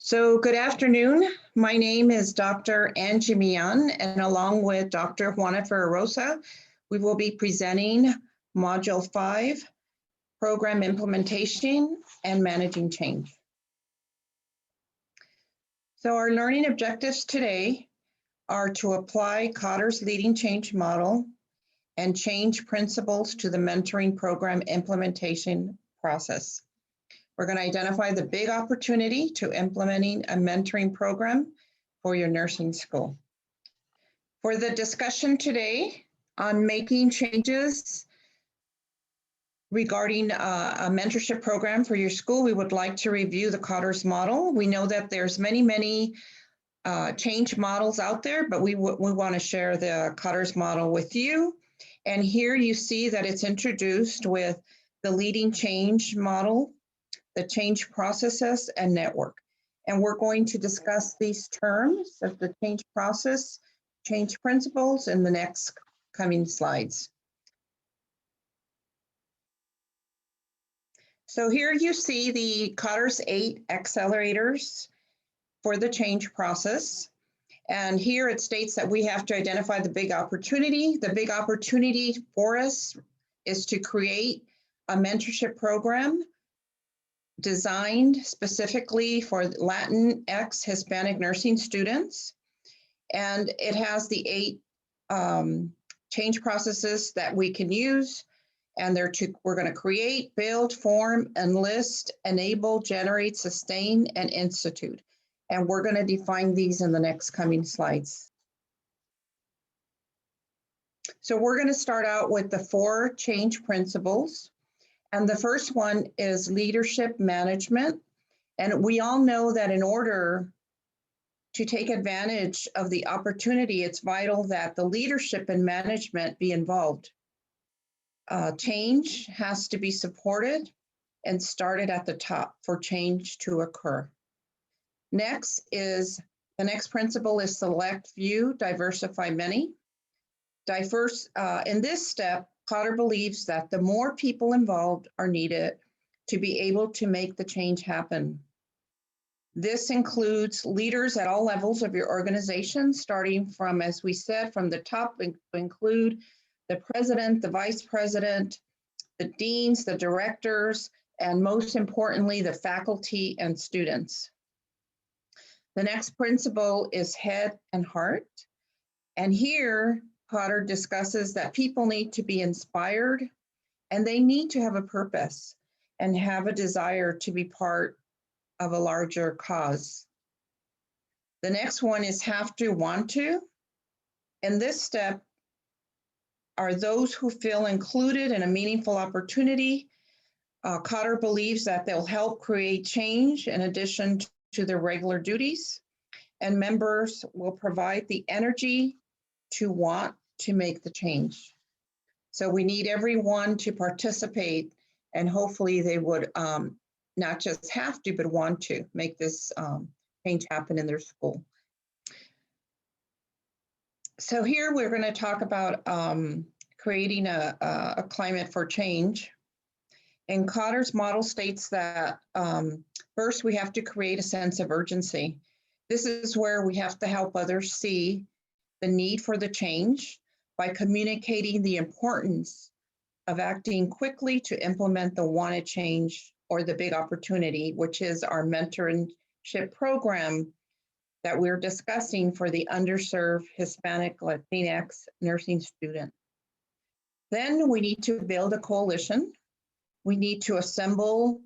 So good afternoon. My name is Dr. Angie Millan, and along with Dr. Juana Ferrerosa, we will be presenting Module 5, Program Implementation and Managing Change. So our learning objectives today are to apply Kotter's leading change model and change principles to the mentoring program implementation process. We're going to identify the big opportunity to implementing a mentoring program for your nursing school. For the discussion today on making changes regarding a mentorship program for your school, we would like to review the Kotter's model. We know that there's many change models out there, but we want to share the Kotter's model with you. And here you see that it's introduced with the leading change model, the change processes, and network. And we're going to discuss these terms of the change process, change principles in the next coming slides. So here you see the Kotter's 8 accelerators for the change process. And here it states that we have to identify the big opportunity. The big opportunity for us is to create a mentorship program designed specifically for Latinx Hispanic nursing students. And it has the 8 change processes that we can use. And we're going to create, build, form, enlist, enable, generate, sustain, and institute. And we're going to define these in the next coming slides. So we're going to start out with the 4 change principles. And the first one is leadership management. And we all know that in order to take advantage of the opportunity, it's vital that the leadership and management be involved. Change has to be supported and started at the top for change to occur. The next principle is select few, diversify many. In this step, Kotter believes that the more people involved are needed to be able to make the change happen. This includes leaders at all levels of your organization, starting from, as we said, from the top, include the president, the vice president, the deans, the directors, and most importantly, the faculty and students. The next principle is head and heart. And here, Kotter discusses that people need to be inspired and they need to have a purpose and have a desire to be part of a larger cause. The next one is have to, want to. In this step are those who feel included in a meaningful opportunity. Kotter believes that they'll help create change in addition to their regular duties, and members will provide the energy to want to make the change. So we need everyone to participate, and hopefully they would not just have to, but want to make this change happen in their school. So here we're going to talk about creating a climate for change. And Kotter's model states that first we have to create a sense of urgency. This is where we have to help others see the need for the change by communicating the importance of acting quickly to implement the wanted change or the big opportunity, which is our mentorship program that we're discussing for the underserved Hispanic Latinx nursing student. Then we need to build a coalition. We need to assemble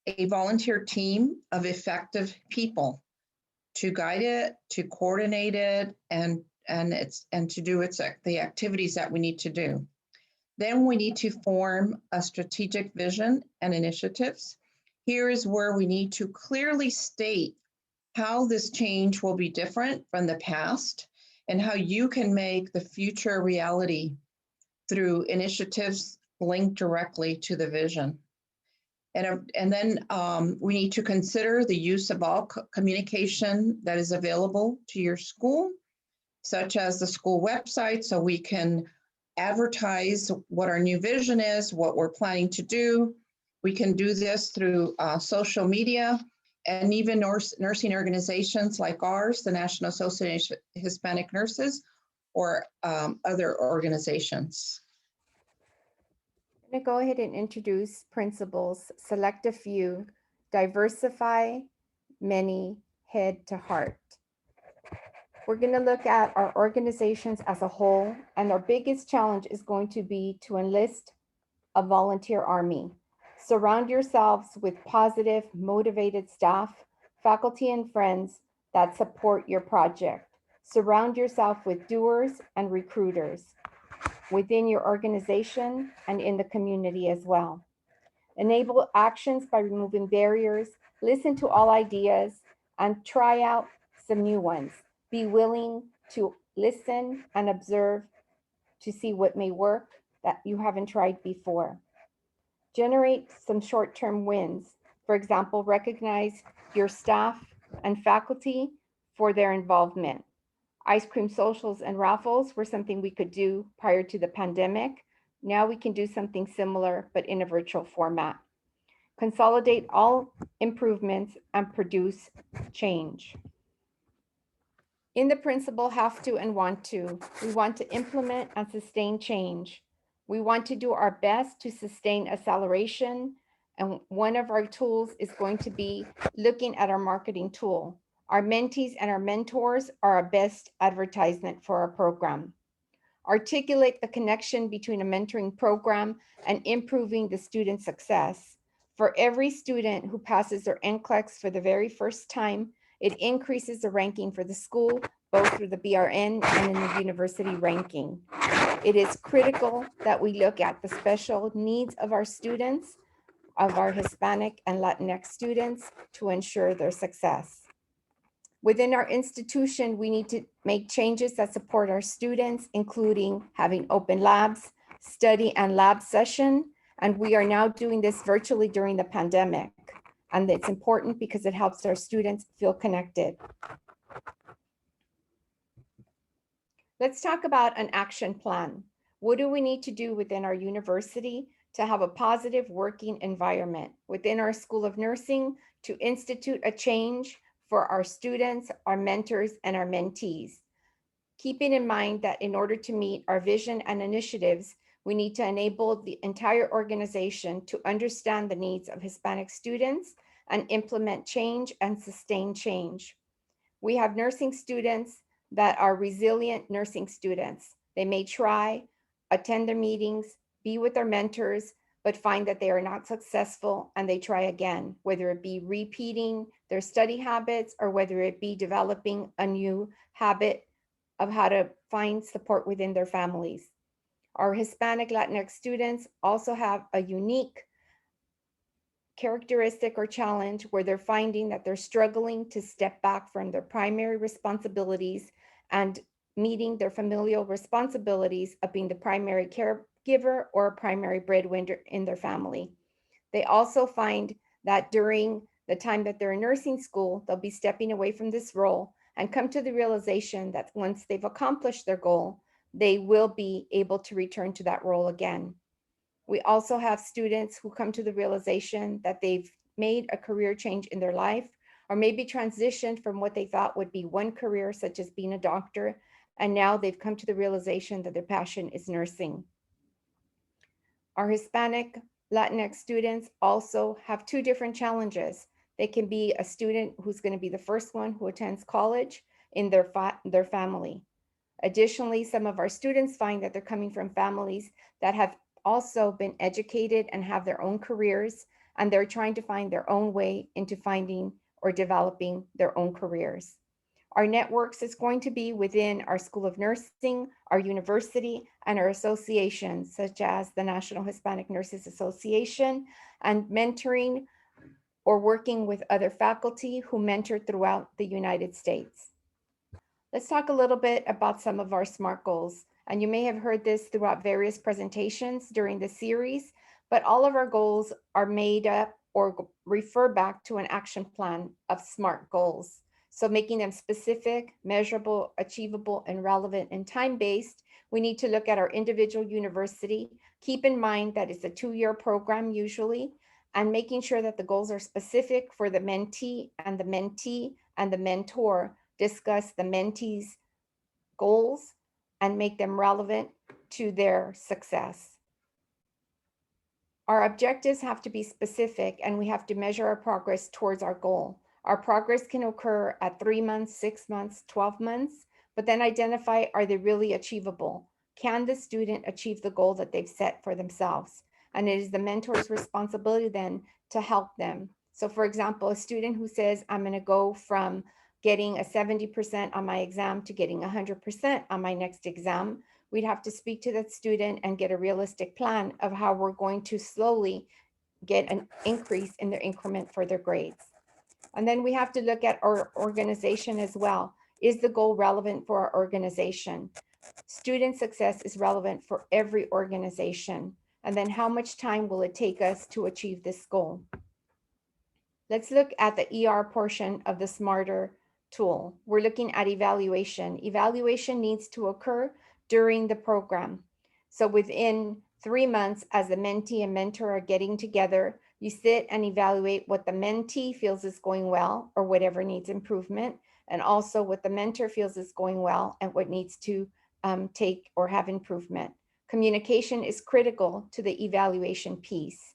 a volunteer team of effective people to guide it, to coordinate it, and to do the activities that we need to do. Then we need to form a strategic vision and initiatives. Here is where we need to clearly state how this change will be different from the past and how you can make the future a reality through initiatives linked directly to the vision. And then we need to consider the use of all communication that is available to your school, such as the school website, so we can advertise what our new vision is, what we're planning to do. We can do this through social media, and even nursing organizations like ours, the National Association of Hispanic Nurses, or other organizations. I'm going to go ahead and introduce principles, select a few, diversify, many, head to heart. We're going to look at our organizations as a whole, and our biggest challenge is going to be to enlist a volunteer army. Surround yourselves with positive, motivated staff, faculty, and friends that support your project. Surround yourself with doers and recruiters within your organization and in the community as well. Enable actions by removing barriers, listen to all ideas, and try out some new ones. Be willing to listen and observe to see what may work that you haven't tried before. Generate some short-term wins. For example, recognize your staff and faculty for their involvement. Ice cream socials and raffles were something we could do prior to the pandemic. Now we can do something similar, but in a virtual format. Consolidate all improvements and produce change. In the principle have to and want to, we want to implement and sustain change. We want to do our best to sustain acceleration. And one of our tools is going to be looking at our marketing tool. Our mentees and our mentors are our best advertisement for our program. Articulate the connection between a mentoring program and improving the student success. For every student who passes their NCLEX for the very first time, it increases the ranking for the school, both through the BRN and in the university ranking. It is critical that we look at the special needs of our students, of our Hispanic and Latinx students, to ensure their success. Within our institution, we need to make changes that support our students, including having open labs, study and lab session, and we are now doing this virtually during the pandemic. And it's important because it helps our students feel connected. Let's talk about an action plan. What do we need to do within our university to have a positive working environment within our School of Nursing to institute a change for our students, our mentors, and our mentees? Keeping in mind that in order to meet our vision and initiatives, we need to enable the entire organization to understand the needs of Hispanic students and implement change and sustain change. We have nursing students that are resilient nursing students. They may try, attend their meetings, be with their mentors, but find that they are not successful and they try again, whether it be repeating their study habits or whether it be developing a new habit of how to find support within their families. Our Hispanic Latinx students also have a unique characteristic or challenge where they're finding that they're struggling to step back from their primary responsibilities and meeting their familial responsibilities of being the primary caregiver or primary breadwinner in their family. They also find that during the time that they're in nursing school, they'll be stepping away from this role and come to the realization that once they've accomplished their goal, they will be able to return to that role again. We also have students who come to the realization that they've made a career change in their life, or maybe transitioned from what they thought would be one career, such as being a doctor, and now they've come to the realization that their passion is nursing. Our Hispanic Latinx students also have two different challenges. They can be a student who's going to be the first one who attends college in their family. Additionally, some of our students find that they're coming from families that have also been educated and have their own careers, and they're trying to find their own way into finding or developing their own careers. Our networks is going to be within our School of Nursing, our university, and our associations, such as the National Hispanic Nurses Association, and mentoring or working with other faculty who mentor throughout the United States. Let's talk a little bit about some of our SMART goals. And you may have heard this throughout various presentations during the series, but all of our goals are made up or refer back to an action plan of SMART goals. So making them specific, measurable, achievable, and relevant and time-based, we need to look at our individual university. Keep in mind that it's a 2-year program usually, and making sure that the goals are specific for the mentee and the mentor discuss the mentee's goals and make them relevant to their success. Our objectives have to be specific and we have to measure our progress towards our goal. Our progress can occur at 3 months, 6 months, 12 months, but then identify, are they really achievable? Can the student achieve the goal that they've set for themselves? And it is the mentor's responsibility then to help them. So for example, a student who says, I'm going to go from getting a 70% on my exam to getting 100% on my next exam, we'd have to speak to that student and get a realistic plan of how we're going to slowly get an increase in their increment for their grades. And then we have to look at our organization as well. Is the goal relevant for our organization? Student success is relevant for every organization. And then how much time will it take us to achieve this goal? Let's look at the ER portion of the SMARTER tool. We're looking at evaluation. Evaluation needs to occur during the program. So within 3 months, as the mentee and mentor are getting together, you sit and evaluate what the mentee feels is going well or whatever needs improvement, and also what the mentor feels is going well and what needs to take or have improvement. Communication is critical to the evaluation piece.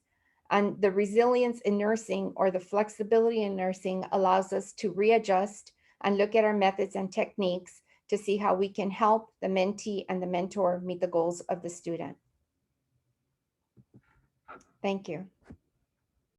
And the resilience in nursing or the flexibility in nursing allows us to readjust and look at our methods and techniques to see how we can help the mentee and the mentor meet the goals of the student. Thank you.